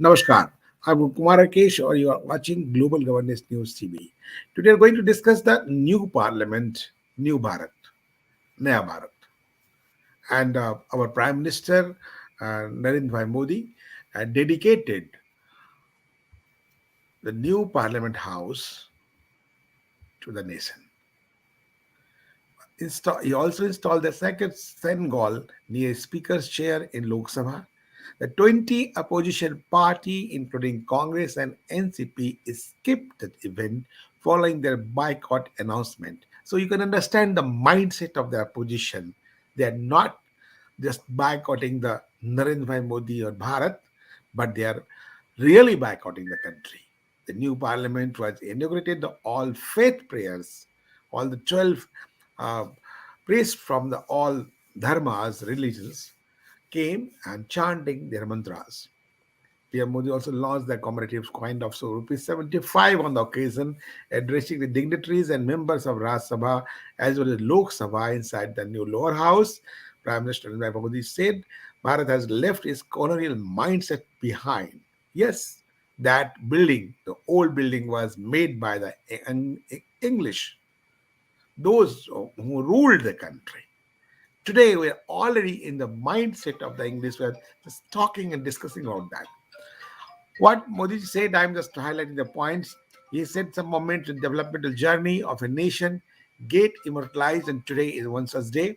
Namaskar. I'm Kumar Rakesh, or you are watching Global Governance News TV. Today, we're going to discuss the new Parliament, New Bharat, Naya Bharat, and our Prime Minister Narendra Modi dedicated the new Parliament House to the nation. He also installed the second Sengal near Speaker's chair in Lok Sabha. The 20 opposition party, including Congress and NCP, skipped the event following their boycott announcement. So you can understand the mindset of the opposition. They are not just boycotting the Narendra Modi or Bharat, but they are really boycotting the country. The new parliament was inaugurated. The all faith prayers, all the 12 uh, priests from the all dharmas, religions, came and chanting their mantras. PM Modi also launched the commemorative coin of so rupees 75 on the occasion, addressing the dignitaries and members of Rajya Sabha as well as Lok Sabha inside the new lower house. Prime Minister Narendra Modi said Bharat has left its colonial mindset behind. Yes, that building, the old building, was made by the English, those who ruled the country. Today, we're already in the mindset of the English. We're just talking and discussing about that. What Modi said, I'm just highlighting the points. He said some moment in developmental journey of a nation get immortalized, and today is one such day.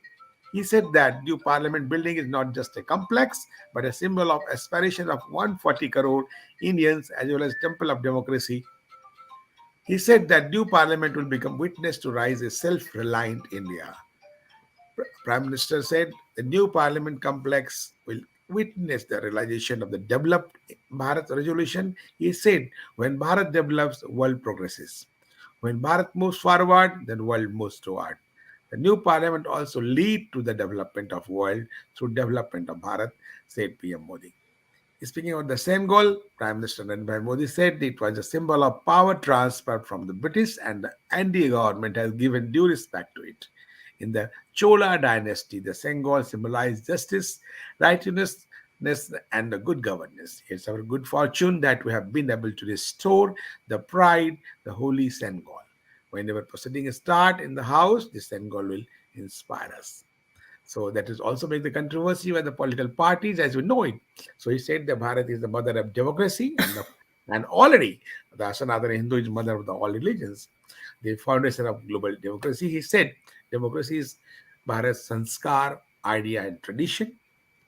He said that new parliament building is not just a complex, but a symbol of aspiration of 140 crore Indians as well as temple of democracy. He said that new parliament will become witness to rise a self-reliant India. Prime Minister said the new parliament complex will witness the realization of the developed Bharat resolution. He said, when Bharat develops, the world progresses. When Bharat moves forward, then world moves toward. The new parliament also lead to the development of world through development of Bharat, said PM Modi. Speaking of the same goal, Prime Minister Narendra Modi said it was a symbol of power transfer from the British, and the NDA government has given due respect to it. In the Chola dynasty, the Senghol symbolized justice, righteousness, and the good governance. It's our good fortune that we have been able to restore the pride, the holy Senghol. Whenever proceedings start in the house, the Senghol will inspire us. So that is also make the controversy with the political parties as we know it. So he said that Bharat is the mother of democracy, and already the Sanatana Hindu is mother of the all religions, the foundation of global democracy. He said democracy is Bharat's sanskar, idea, and tradition.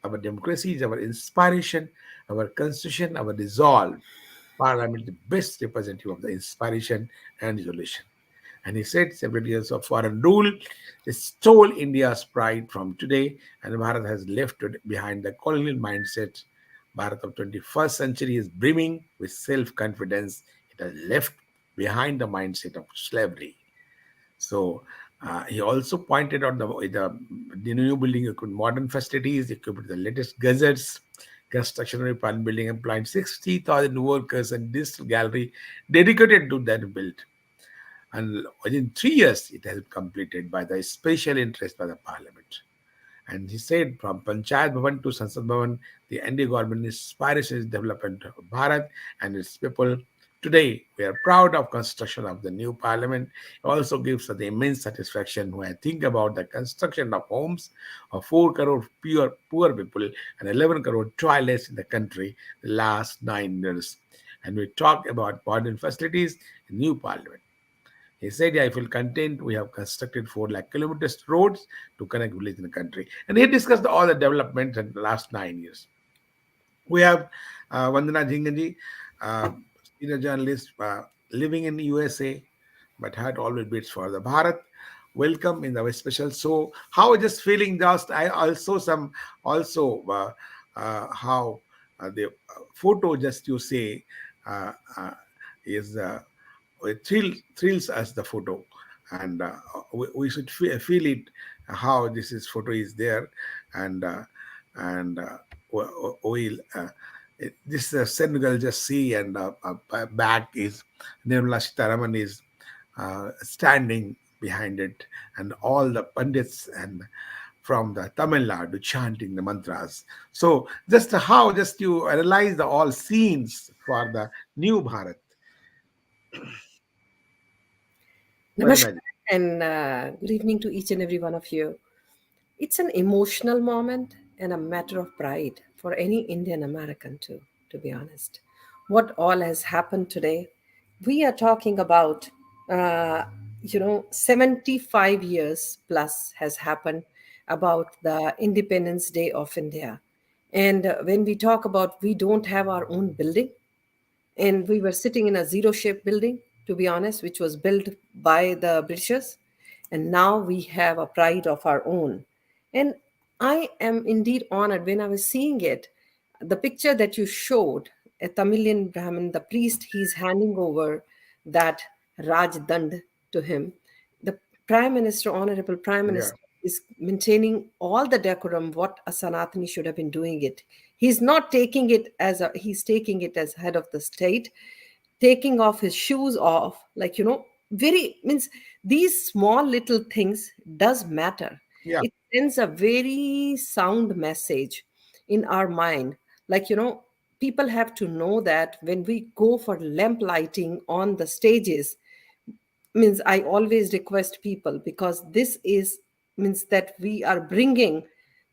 Our democracy is our inspiration, our constitution, our resolve. Parliament is the best representative of the inspiration and resolution. And he said 70 years of foreign rule stole India's pride from today, and Bharat has left behind the colonial mindset. Bharat of 21st century is brimming with self-confidence. It has left behind the mindset of slavery. So he also pointed out the new building equipped modern facilities, equipped with the latest gadgets. Construction of one building employed 60,000 workers and digital gallery dedicated to that build. And within 3 years, it has been completed by the special interest by the parliament. And he said from Panchayat Bhavan to Sansad Bhavan, the NDA government inspires development of Bharat and its people. Today, we are proud of construction of the new parliament. It also gives us the immense satisfaction when I think about the construction of homes of 4 crore poor people and 11 crore toilets in the country the last 9 years. And we talk about modern facilities in new parliament. He said, yeah, if we'll content, we have constructed 4 lakh kilometers roads to connect villages in the country. And he discussed all the developments in the last 9 years. We have Vandana Jhinganji, uh, senior journalist living in the USA, but had always beats for the Bharat. Welcome in the special show. How just feeling just I also some also how the photo just you say uh, uh, is it thrills us the photo, and we should feel it how this is photo is there, and and we'll this Senegal just see, and back is Nirmala Sitaraman is standing behind it, and all the pundits and from the Tamil Nadu chanting the mantras. So just how just you analyze the all scenes for the new Bharat. Namaskar Vandanaji. and good evening to each and every one of you. It's an emotional moment and a matter of pride for any Indian American too, to be honest. What all has happened today? We are talking about, 75 years plus has happened about the Independence Day of India. And when we talk about we don't have our own building, and we were sitting in a zero shape building, to be honest, which was built by the Britishers, and now we have a pride of our own. And I am indeed honored when I was seeing it. The picture that you showed, a Tamilian Brahmin, the priest, he's handing over that Raj Dand to him. The Prime Minister, Honorable Prime Yeah. Minister, is maintaining all the decorum what a Sanatani should have been doing it. He's not taking it as a, he's taking it as head of the state, taking off his shoes off, like, very means these small little things does matter. Yeah. It sends a very sound message in our mind. Like, people have to know that when we go for lamp lighting on the stages, means I always request people, because this is means that we are bringing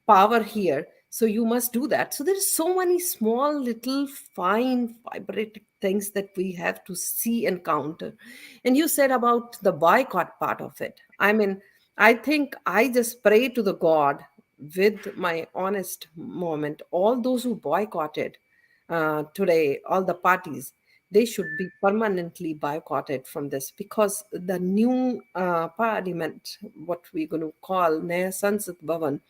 power here, so you must do that. So there's so many small little fine vibrant things that we have to see and counter. And you said about the boycott part of it. I mean, I think I just pray to the god with my honest moment, all those who boycotted today, all the parties, they should be permanently boycotted from this, because the new parliament, what we're going to call Naya Sansad Bhavan,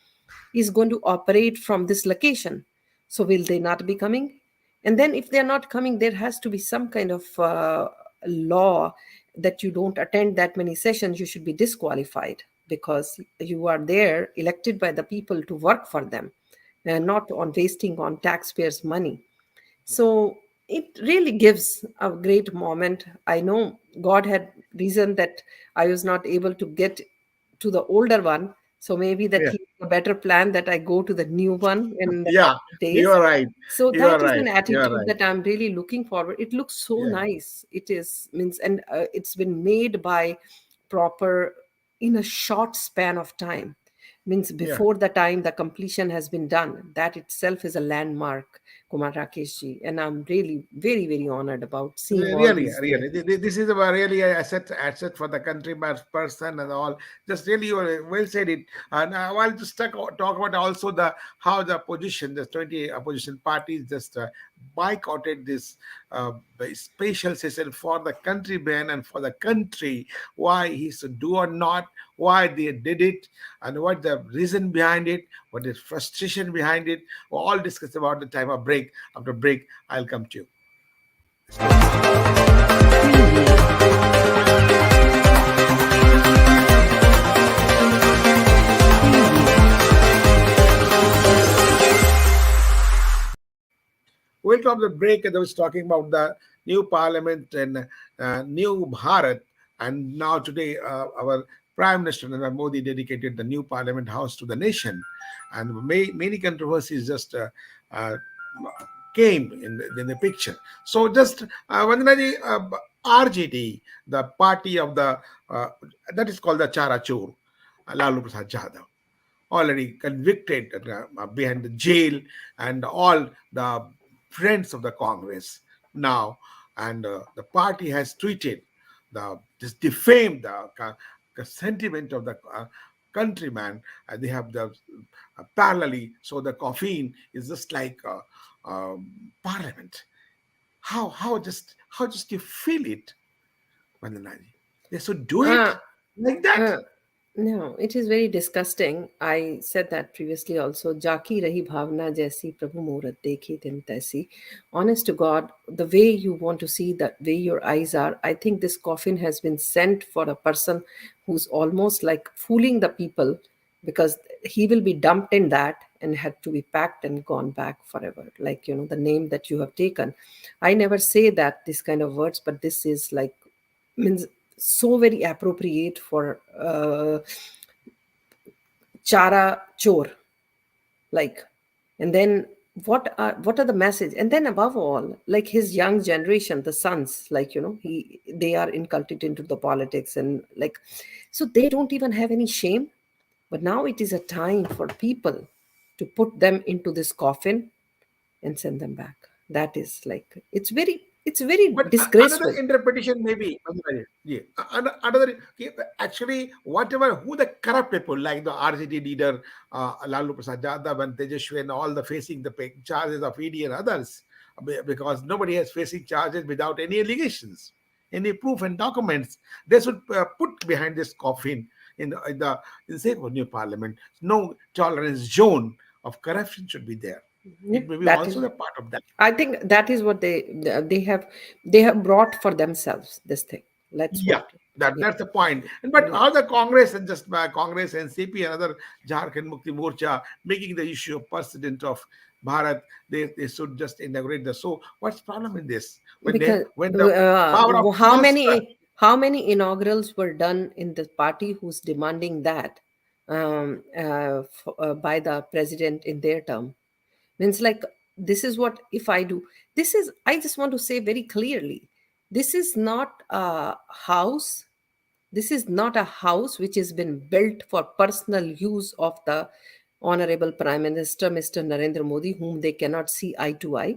is going to operate from this location. So will they not be coming? And then if they're not coming, there has to be some kind of law that you don't attend that many sessions, you should be disqualified, because you are there elected by the people to work for them, and not on wasting on taxpayers' money. So it really gives a great moment. I know God had reason that I was not able to get to the older one. So maybe that Yeah. he a better plan that I go to the new one in the Yeah. coming You days. are right. So You are that is an right. You are attitude right. that I'm really looking forward. It looks so Yeah. nice. It is means, and it's been made by proper in a short span of time, means Yeah. before the time the completion has been done. That itself is a landmark, Kumar Rakesh ji, and I'm really very very honored about seeing all Really, these really, things. this is a really a asset for the country, person and all. Just really, you well said it. And I want to talk about also the how the opposition, the 20 opposition parties, just boycotted this special session for the country ban and for the country. Why he should do or not? Why they did it? And what the reason behind it? What is frustration behind it? We'll all discuss about the time of break. After break, I'll come to you. Stay tuned. Preview. Preview. Welcome to the break. And I was talking about the new parliament and new Bharat. And now today, our Prime Minister Narendra Modi dedicated the new Parliament House to the nation, and many controversies just uh, came in the picture. So just Vandanaji, RJD, the party of the that is called the Charachur, Lalu Prasad Yadav, already convicted behind the jail, and all the friends of the Congress now, and the party has tweeted the just defamed the sentiment of the countryman. They have the parallelly, so the caffeine is just like parliament. How just you feel it, Vandanaji? They should do it uh, like that. uh, No, it is very disgusting. I said that previously also. Jaki rahi bhavna jaisi prabhu murat dekhi tin taisi. Honest to God, the way you want to see, the way your eyes are, I think this coffin has been sent for a person who's almost like fooling the people, because he will be dumped in that and had to be packed and gone back forever. Like, the name that you have taken. I never say that this kind of words, but this is like means so very appropriate for chara chor, like, and then what are the message, and then above all, like his young generation, the sons, like, they are inculcated into the politics, and like, so they don't even have any shame. But now it is a time for people to put them into this coffin and send them back. That is like, it's very But another disgraceful. interpretation may be, yeah, another, okay, actually, whatever, who the corrupt people like the RJD leader, Lalu Prasad Yadav and Tejashwi and all the facing the charges of ED and others, because nobody is facing charges without any allegations, any proof and documents. They should put behind this coffin in the sake of new parliament. No tolerance zone of corruption should be there. Yeah, It may be that is, also the part of that. I think that is what they have brought for themselves, this thing. Let's Yeah, what. Yeah. that's the point. And but Yeah. all the Congress and just Congress, NCP, and other Jharkhand Mukti Morcha making the issue of president of Bharat, they should just inaugurate the. So what's the problem in this? Because When the power of how transfer. many inaugurals were done in the party who's demanding that, by the president in their term? Means like, this is what, if I do, this is, I just want to say very clearly, this is not a house, this is not a house which has been built for personal use of the Honorable Prime Minister, Mr. Narendra Modi, whom they cannot see eye to eye.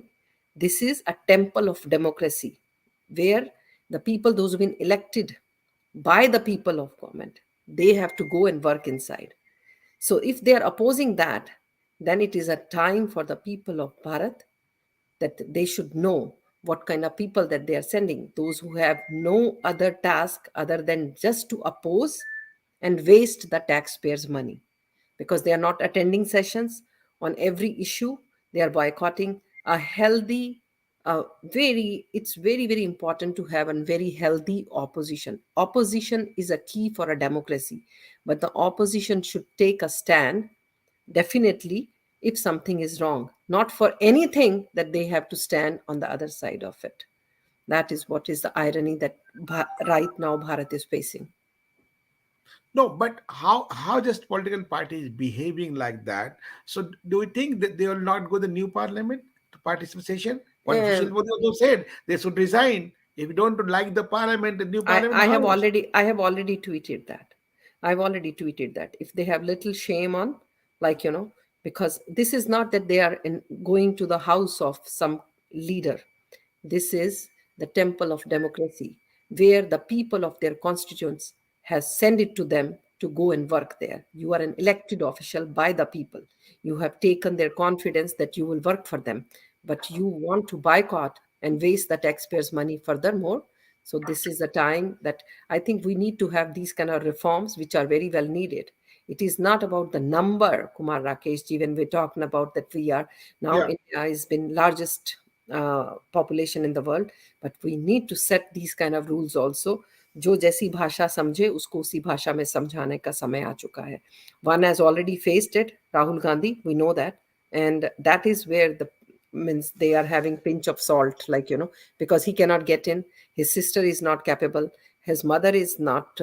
This is a temple of democracy where the people, those who've been elected by the people of government, they have to go and work inside. So if they are opposing that, then it is a time for the people of Bharat that they should know what kind of people that they are sending, those who have no other task other than just to oppose and waste the taxpayers' money, because they are not attending sessions on every issue, they are boycotting. A healthy, very it's very, very important to have a very healthy opposition. Opposition is a key for a democracy, but the opposition should take a stand, definitely, if something is wrong, not for anything that they have to stand on the other side of it. That is what is the irony that right now Bharat is facing. No, but how just political parties behaving like that? So do you think that they will not go the new parliament to participation? One official um, also said they should resign if you don't like the parliament, the new I, parliament I have house. already I have already tweeted that. I've already tweeted that. If they have little shame on, like, because this is not that they are going to the house of some leader. This is the temple of democracy, where the people of their constituents has sent it to them to go and work there. You are an elected official by the people. You have taken their confidence that you will work for them, but you want to boycott and waste the taxpayers' money furthermore. So this is the time that I think we need to have these kind of reforms, which are very well needed. It is not about the number, Kumar Rakesh ji, when we're talking about that we are now, Yeah. India has been largest population in the world, but we need to set these kind of rules also. जो जैसी भाषा समझे उसको उसी भाषा में समझाने का समय आ चुका है. One has already faced it, Rahul Gandhi, we know that, and that is where the means they are having pinch of salt, like, because he cannot get in, his sister is not capable, his mother is not,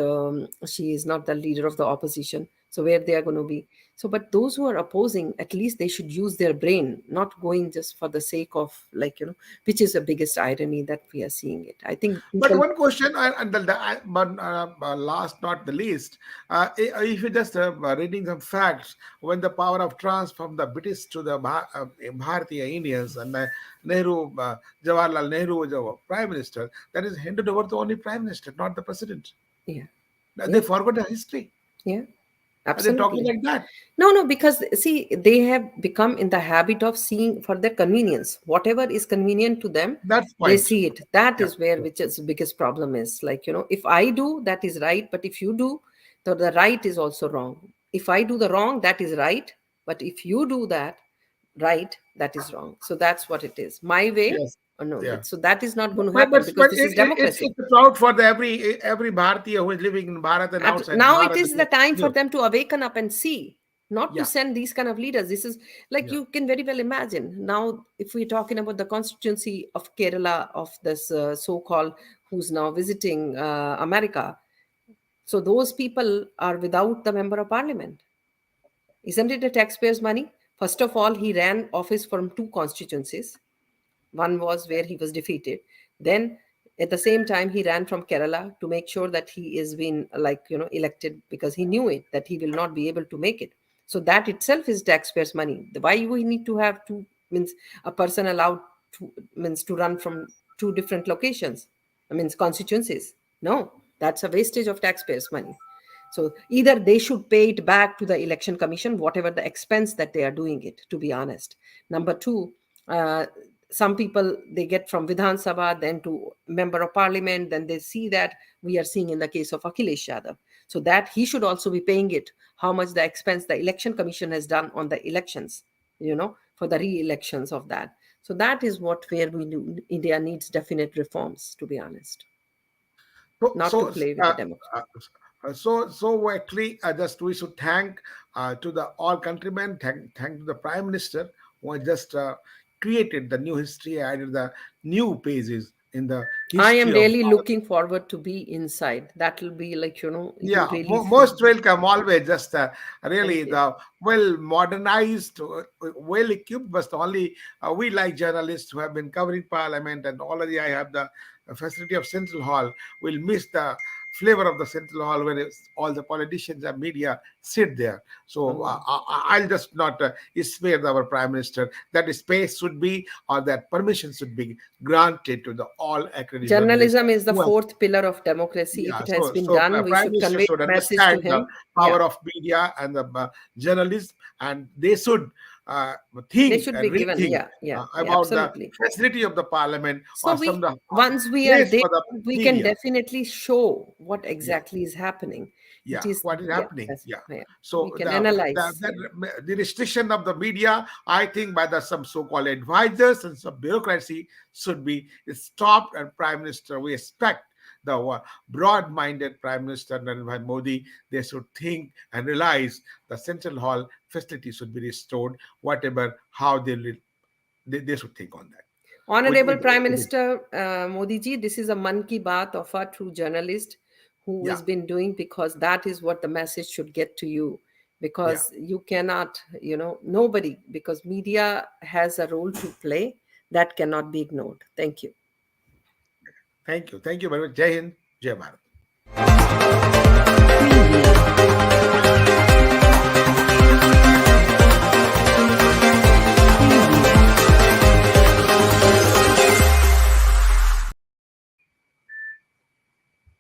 she is not the leader of the opposition, so where they are going to be. So but those who are opposing, at least they should use their brain, not going just for the sake of, like, which is the biggest irony that we are seeing it, I think But people. one question, and but last not the least, if you just reading some facts, when the power of transfer from the British to the Bharatiya Indians and Nehru, Jawaharlal Nehru was our prime minister, that is handed over to only prime minister, not the president. Yeah. They Yeah. forgot the history. Yeah. Are they talking Absolutely. like that? No, no, because see, they have become in the habit of seeing for their convenience. Whatever is convenient to them, That's they point. see it. That Yeah. is where which is the biggest problem is. Like, if I do, that is right. But if you do, the right is also wrong. If I do the wrong, that is right. But if you do that right, that is wrong. So that's what it is. My way Yes. or no. Yeah. So that is not But going to but, happen but, because but this is it's democracy. a proud for the every Bharatiya who is living in Bharat and outside Now it Bharat. is the time for Yeah. them to awaken up and see, not to Yeah. send these kind of leaders. This is like, Yeah. you can very well imagine now, if we're talking about the constituency of Kerala, of this so-called, who's now visiting America. So those people are without the member of parliament. Isn't it a taxpayer's money? First of all, he ran office from two constituencies. One was where he was defeated. Then, at the same time, he ran from Kerala to make sure that he is being, elected, because he knew it that he will not be able to make it. So that itself is taxpayers' money. Why we need to have two, means a person allowed to, means to run from two different locations, I mean constituencies? No, that's a wastage of taxpayers' money. So either they should pay it back to the election commission, whatever the expense that they are doing it, to be honest. Number two, uh, some people, they get from Vidhan Sabha, then to member of parliament, then they see that we are seeing in the case of Akhilesh Yadav. So that he should also be paying it, how much the expense the election commission has done on the elections, for the re-elections of that. So that is what where we do, India needs definite reforms, to be honest, So, not to so, play with the uh, democracy. so actually, just we should thank to the all countrymen, thank to the Prime Minister who has just created the new history, added the new pages in the I am history of. really looking forward to be inside. That will be like, you Yeah, really feel. most welcome always. Just really Thank you. the well modernized, well equipped, but only we like journalists who have been covering Parliament, and already I have the facility of Central Hall. We'll miss the flavor of the Central Hall where all the politicians and media sit there. So Oh. I'll just not spare our Prime Minister. That space should be, or that permission should be granted to the all accredited journalists Journalism is the who have. fourth pillar of democracy. If Yeah, it has been so done, we Prime should Minister convey should the message to understand the him. Yeah, power of media and the journalism, and they should uh, they think should and be given. rethink Yeah, yeah, yeah, about the absolutely. facility of the Parliament So or some we, the once we are place there, for the we can media. definitely show what Yeah, exactly is happening. It yeah, is, what is yeah, happening? that's, Yeah. yeah. We So can analyze. Yeah. the restriction of the media, I think, by the some so-called advisors and some bureaucracy should be stopped. And Prime Minister, we expect the broad-minded Prime Minister Narendra Modi, they should think and realize the Central Hall facility should be restored. Whatever, how they should think on that. Honorable Prime With Minister Modi ji, this is a man ki baat of a true journalist who yeah, has been doing, because that is what the message should get to you. yeah. Because you cannot, nobody, because media has a role to play that cannot be ignored. Thank you. Thank you very much. Jai Hind, Jai Bharat.